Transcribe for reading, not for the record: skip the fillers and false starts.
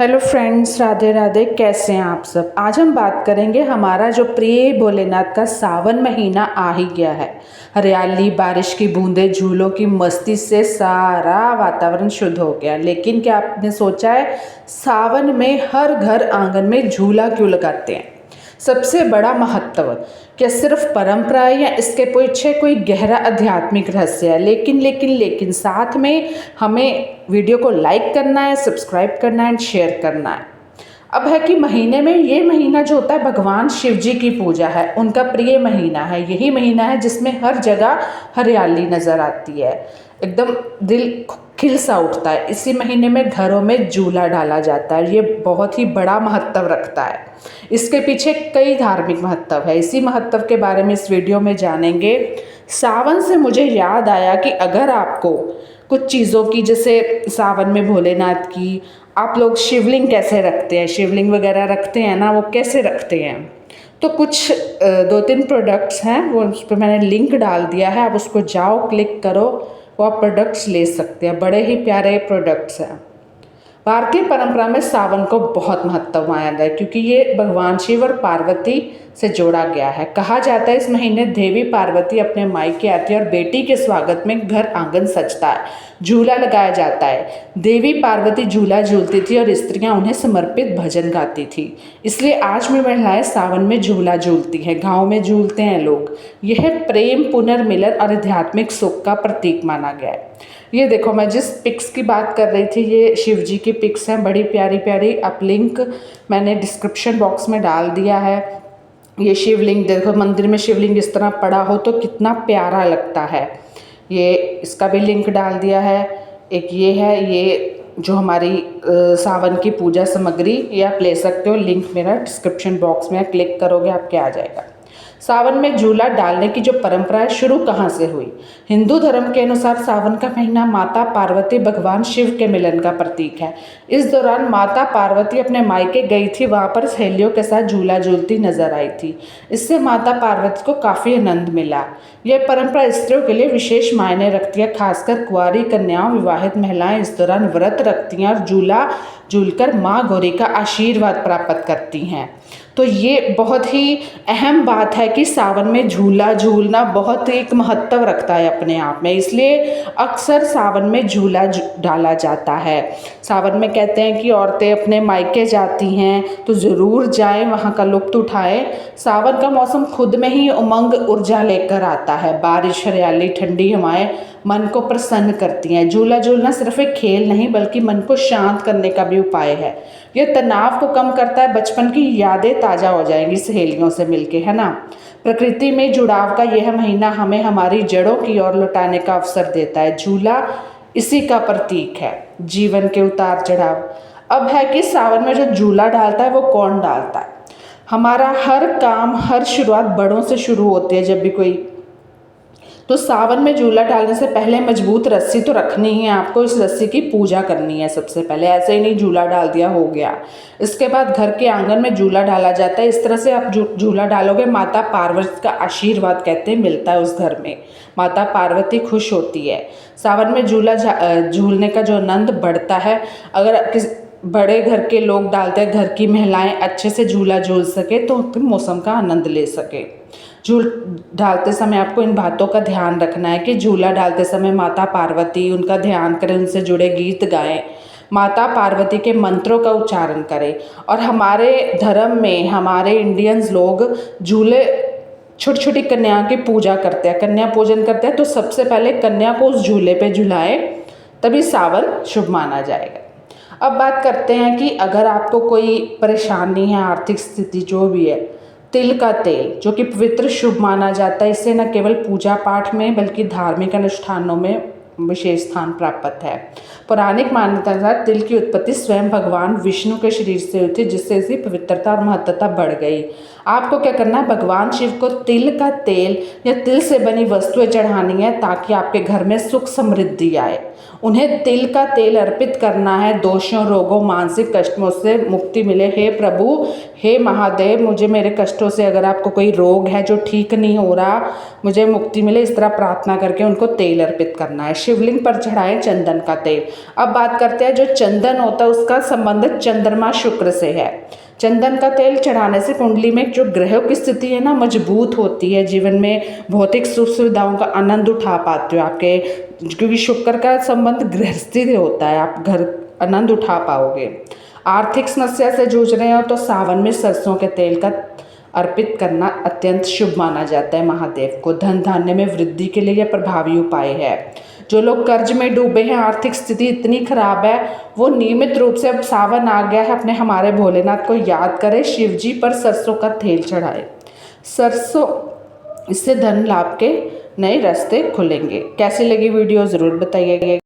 Hello friends, Radhe Radhe. कैसे हैं आप सब। आज हम बात करेंगे, हमारा जो प्रिय भोलेनाथ का सावन महीना आ ही गया है। हरियाली, बारिश की बूंदें, झूलों की मस्ती से सारा वातावरण शुद्ध हो गया। लेकिन क्या आपने सोचा है, सावन में हर घर आंगन में झूला क्यों लगाते हैं? सबसे बड़ा महत्व क्या सिर्फ परंपरा है या इसके पीछे कोई गहरा आध्यात्मिक रहस्य है? लेकिन साथ में हमें वीडियो को लाइक करना है, सब्सक्राइब करना है, शेयर करना है। अब है कि महीने में ये महीना जो होता है, भगवान शिव जी की पूजा है, उनका प्रिय महीना है। यही महीना है जिसमें हर जगह हरियाली नज़र आती है, एकदम दिल खिल सा उठता है। इसी महीने में घरों में झूला डाला जाता है। ये बहुत ही बड़ा महत्व रखता है। इसके पीछे कई धार्मिक महत्व है। इसी महत्व के बारे में इस वीडियो में जानेंगे। सावन से मुझे याद आया कि अगर आपको कुछ चीज़ों की, जैसे सावन में भोलेनाथ की, आप लोग शिवलिंग कैसे रखते हैं, शिवलिंग वगैरह रखते हैं ना, वो कैसे रखते हैं, तो कुछ 2-3 प्रोडक्ट्स हैं, वो उस पर मैंने लिंक डाल दिया है। आप उसको जाओ, क्लिक करो, वो आप प्रोडक्ट्स ले सकते हैं। बड़े ही प्यारे प्रोडक्ट्स हैं। भारतीय परंपरा में सावन को बहुत महत्व माना जाता है, क्योंकि ये भगवान शिव और पार्वती से जोड़ा गया है। कहा जाता है इस महीने देवी पार्वती अपने मायके आती है और बेटी के स्वागत में घर आंगन सजता है, झूला लगाया जाता है। देवी पार्वती झूला झूलती थी और स्त्रियां उन्हें समर्पित भजन गाती थी। इसलिए आज भी महिलाएं सावन में झूला झूलती हैं, गाँव में झूलते हैं लोग। यह प्रेम, पुनर्मिलन और आध्यात्मिक सुख का प्रतीक माना गया है। ये देखो, मैं जिस पिक्स की बात कर रही थी, ये शिव जी की पिक्स हैं, बड़ी प्यारी प्यारी। आप लिंक मैंने डिस्क्रिप्शन बॉक्स में डाल दिया है। ये शिवलिंग देखो, मंदिर में शिवलिंग इस तरह पड़ा हो तो कितना प्यारा लगता है। ये इसका भी लिंक डाल दिया है। एक ये है, ये जो हमारी सावन की पूजा सामग्री, ये आप ले सकते हो। लिंक मेरा डिस्क्रिप्शन बॉक्स में, क्लिक करोगे आपके आ जाएगा। सावन में झूला डालने की जो परंपरा है, शुरू कहाँ से हुई? हिंदू धर्म के अनुसार सावन का महीना माता पार्वती भगवान शिव के मिलन का प्रतीक है। इस दौरान माता पार्वती अपने मायके गई थी, वहाँ पर सहेलियों के साथ झूला झूलती नजर आई थी। इससे माता पार्वती को काफ़ी आनंद मिला। यह परंपरा स्त्रियों के लिए विशेष मायने रखती है। खासकर कुंवारी कन्याओं, विवाहित महिलाएं इस दौरान व्रत रखती हैं और झूला झूलकर माँ गौरी का आशीर्वाद प्राप्त करती हैं। तो ये बहुत ही अहम बात है कि सावन में झूला झूलना बहुत एक महत्व रखता है अपने आप में। इसलिए अक्सर सावन में झूला डाला जाता है। सावन में कहते हैं कि औरतें अपने मायके जाती हैं तो ज़रूर जाएं, वहाँ का लुत्फ़ उठाएं। सावन का मौसम खुद में ही उमंग, ऊर्जा लेकर आता है। बारिश, हरियाली, ठंडी हवाएं मन को प्रसन्न करती हैं। झूला झूलना सिर्फ एक खेल नहीं, बल्कि मन को शांत करने का भी उपाय है। यह तनाव को कम करता है। बचपन की यादें ताज़ा हो जाएंगी सहेलियों से मिलके, है ना। प्रकृति में जुड़ाव का यह महीना हमें हमारी जड़ों की ओर लौटाने का अवसर देता है। झूला इसी का प्रतीक है, जीवन के उतार चढ़ाव। अब है कि सावन में जो झूला डालता है वो कौन डालता है? हमारा हर काम, हर शुरुआत बड़ों से शुरू होती है। जब भी कोई, तो सावन में झूला डालने से पहले मजबूत रस्सी तो रखनी ही है आपको। इस रस्सी की पूजा करनी है सबसे पहले। ऐसे ही नहीं झूला डाल दिया हो गया। इसके बाद घर के आंगन में झूला डाला जाता है। इस तरह से आप झूला डालोगे, माता पार्वती का आशीर्वाद कहते हैं मिलता है उस घर में। माता पार्वती खुश होती है। सावन में झूला झूलने का जो आनंद बढ़ता है। अगर किस बड़े घर के लोग डालते हैं, घर की महिलाएं अच्छे से झूला झूल सके तो फिर मौसम का आनंद ले सके। झूल डालते समय आपको इन बातों का ध्यान रखना है कि झूला डालते समय माता पार्वती, उनका ध्यान करें, उनसे जुड़े गीत गाएं, माता पार्वती के मंत्रों का उच्चारण करें। और हमारे धर्म में, हमारे इंडियंस लोग झूले, छोटी छोटी कन्या की पूजा करते हैं, कन्या पूजन करते हैं। तो सबसे पहले कन्या को उस झूले पे झुलाएं, तभी सावन शुभ माना जाएगा। अब बात करते हैं कि अगर आपको कोई परेशानी है, आर्थिक स्थिति जो भी है, तिल का तेल जो कि पवित्र शुभ माना जाता है, इससे न केवल पूजा पाठ में बल्कि धार्मिक अनुष्ठानों में विशेष स्थान प्राप्त है। पौराणिक मान्यता के अनुसार तिल की उत्पत्ति स्वयं भगवान विष्णु के शरीर से हुई थी, जिससे इसकी पवित्रता और महत्वता बढ़ गई। आपको क्या करना है, भगवान शिव को तिल का तेल या तिल से बनी वस्तुएं चढ़ानी है, ताकि आपके घर में सुख समृद्धि आए। उन्हें तिल का तेल अर्पित करना है। दोषों, रोगों, मानसिक कष्टों से मुक्ति मिले। हे प्रभु, हे महादेव, मुझे मेरे कष्टों से, अगर आपको कोई रोग है जो ठीक नहीं हो रहा, मुझे मुक्ति मिले, इस तरह प्रार्थना करके उनको तेल अर्पित करना है। शिव शिवलिंग पर चढ़ाएं चंदन का तेल। अब बात करते हैं, जो चंदन होता है उसका संबंध चंद्रमा शुक्र से है। चंदन का तेल चढ़ाने से कुंडली में जो ग्रहों की स्थिति है ना मजबूत होती है, जीवन में भौतिक सुख सुविधाओं का आनंद उठा पाते हो आपके, क्योंकि शुक्र का संबंध गृहस्थी से होता है, आप घर आनंद उठा पाओगे। आर्थिक समस्या से जूझ रहे हो तो सावन में सरसों के तेल का अर्पित करना अत्यंत शुभ माना जाता है महादेव को। धन धान्य में वृद्धि के लिए यह प्रभावी उपाय है। जो लोग कर्ज में डूबे हैं, आर्थिक स्थिति इतनी खराब है, वो नियमित रूप से, अब सावन आ गया है, अपने हमारे भोलेनाथ को याद करें, शिव जी पर सरसों का तेल चढ़ाए। सरसों, इससे धन लाभ के नए रास्ते खुलेंगे। कैसी लगी वीडियो ज़रूर बताइएगा।